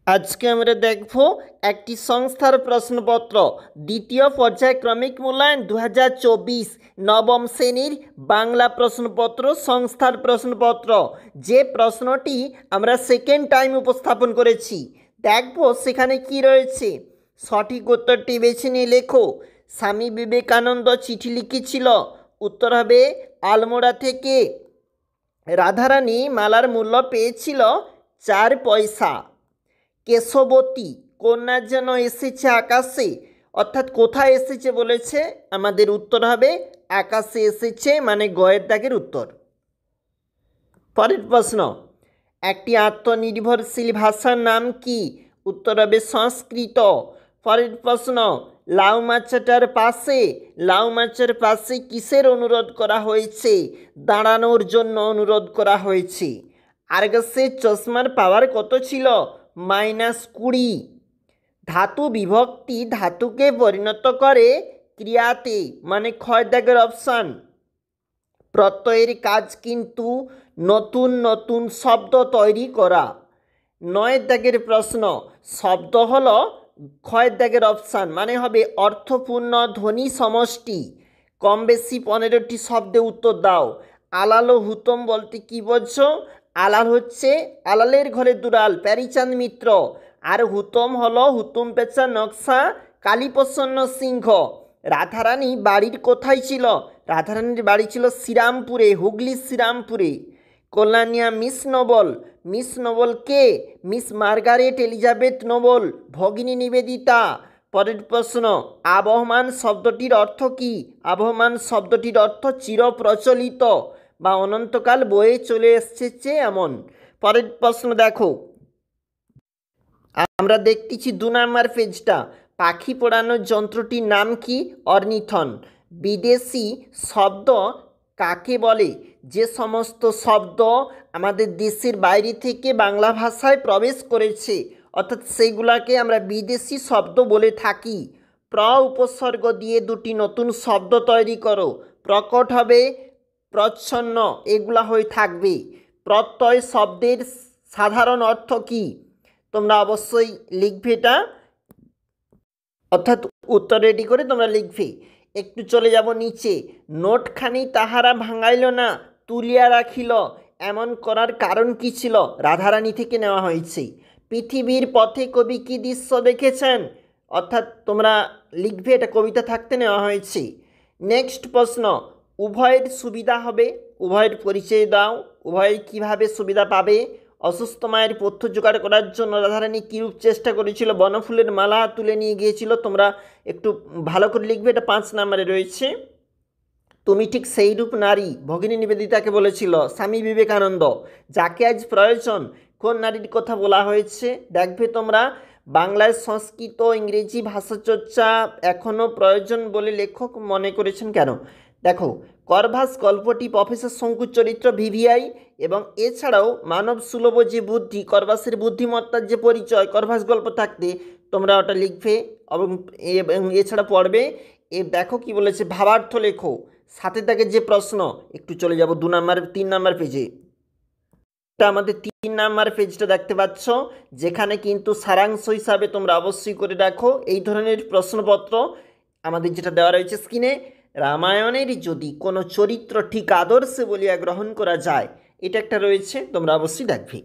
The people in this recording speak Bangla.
আজকে আমরা দেখব একটি সংস্থার প্রশ্নপত্র দ্বিতীয় পর্যায়ক্রমিক মূল্যায়ন 2024 নবম শ্রেণীর বাংলা প্রশ্নপত্র সংস্থার প্রশ্নপত্র। যে প্রশ্নটি আমরা সেকেন্ড টাইম উপস্থাপন করেছি, দেখব সেখানে কি রয়েছে। সঠিক উত্তরটি বেছে নিয়ে লেখো। স্বামী বিবেকানন্দ চিঠি লিখেছিল। উত্তর হবে আলমোড়া থেকে। রাধারানী মালার মূল্য পেয়েছিল 4 পয়সা। কেশবতী কন্যা যেন এসেছে আকাশে, অর্থাৎ কোথায় এসেছে বলেছে, আমাদের উত্তর হবে আকাশে এসেছে, মানে গয়ের দাগের উত্তর। পরের প্রশ্ন, একটি আত্মনির্ভরশীল ভাষার নাম কি? উত্তর হবে সংস্কৃত। পরের প্রশ্ন, লাউ মাছটার পাশে, লাউ মাছের পাশে কিসের অনুরোধ করা হয়েছে? দাঁড়ানোর জন্য অনুরোধ করা হয়েছে। আর্গাসের চশমার পাওয়ার কত ছিল? -20। ধাতু বিভক্তি ধাতুকে পরিণত করে ক্রিয়াতে, মানে ক্ষয় দাগের অপশান। প্রত্যয়ের কাজ কিন্তু নতুন নতুন শব্দ তৈরি করা। 9 দাগের প্রশ্ন, শব্দ হলো ক্ষয় দাগের অপশান, মানে হবে অর্থপূর্ণ ধ্বনি সমষ্টি। কম বেশি 15টি শব্দে উত্তর দাও। আলাল ও হুতম বলতে কি বোঝো? আলাল হচ্ছে আলালের ঘরে দুলাল, প্যারীচাঁদ মিত্র। আর হুতম হলো হুতুম পেঁচা নকশা কালীপ্রসন্ন সিংহ। রাধারানী বাড়ির কোথায় ছিল? রাধারানীর বাড়ি ছিল শ্রীরামপুরে, হুগলির শ্রীরামপুরে। কল্যাণিয়া মিস নোবেল, মিস নোবেল কে? মিস মার্গারেট এলিজাবেথ নোবেল, ভগিনী নিবেদিতা। পরের প্রশ্ন, আবহমান শব্দটির অর্থ কি? আবহমান শব্দটির অর্থ চিরপ্রচলিত বা অনন্তকাল বয়ে চলে এসেছে এমন। পরের প্রশ্ন দেখো, আমরা দেখতেছি 2 নাম্বার পেজটা। পাখি পোড়ানোর যন্ত্রটির নাম কি? অর্নিথন। বিদেশি শব্দ কাকে বলে? যে সমস্ত শব্দ আমাদের দেশের বাইরে থেকে বাংলা ভাষায় প্রবেশ করেছে, অর্থাৎ সেইগুলাকে আমরা বিদেশি শব্দ বলে থাকি। উপসর্গ দিয়ে 2টি নতুন শব্দ তৈরি করো। প্রকট হবে, প্রচ্ছন্ন, এগুলা হয়ে থাকবে। প্রত্যয় শব্দের সাধারণ অর্থ কি? তোমরা অবশ্যই লিখবে এটা, অর্থাৎ উত্তর রেডি করে তোমরা লিখবে। একটু চলে যাব নিচে। নোটখানি তাহারা ভাঙাইল না, তুলিয়া রাখিল, এমন করার কারণ কি ছিল? রাধারানী থেকে নেওয়া হয়েছে। পৃথিবীর পথে কবি কি দৃশ্য দেখেছেন? অর্থাৎ তোমরা লিখবে, এটা কবিতা থাকতে নেওয়া হয়েছে। নেক্সট প্রশ্ন, উভয়ের সুবিধা হবে, উভয়ের পরিচয় দাও। উভয় কিভাবে সুবিধা পাবে? অসুস্থ মায়ের পথ্য জোগাড় করার জন্য রাধারানী কীরূপ চেষ্টা করেছিল? বনফুলের মালা তুলে নিয়ে গিয়েছিল। তোমরা একটু ভালো করে লিখবে, এটা 5 নম্বরে রয়েছে। তুমি ঠিক সেইরূপ নারী, ভগিনী নিবেদিতাকে বলেছিল স্বামী বিবেকানন্দ। যাকে আজ প্রয়োজন, কোন নারীর কথা বলা হয়েছে? দেখবে তোমরা, বাংলায় সংস্কৃত ইংরেজি ভাষা চর্চা এখনও প্রয়োজন বলে লেখক মনে করেছেন কেন? দেখো, করভাস গল্পটি প্রফেসর শঙ্কুর চরিত্র ভিভিআই, এবং এছাড়াও মানব সুলভ যে বুদ্ধি, করভাসের বুদ্ধিমত্তার যে পরিচয় করভাস গল্প থাকতে, তোমরা ওটা লিখবে এবং এছাড়া পড়বে। দেখো কি বলেছে, ভাবার্থ লেখো। সাথে থাকে যে প্রশ্ন, একটু চলে যাব 3 নাম্বার পেজে। এটা আমাদের 3 নাম্বার পেজটা দেখতে পাচ্ছ, যেখানে কিন্তু সারাংশ হিসাবে তোমরা অবশ্যই করে রাখো এই ধরনের প্রশ্নপত্র আমাদের যেটা দেওয়া রয়েছে স্ক্রিনে। রামায়ণের যদি কোনো চরিত্র ঠিক আদর্শে বলিয়া গ্রহণ করা যায়, এটা একটা রয়েছে, তোমরা অবশ্যই দেখবে।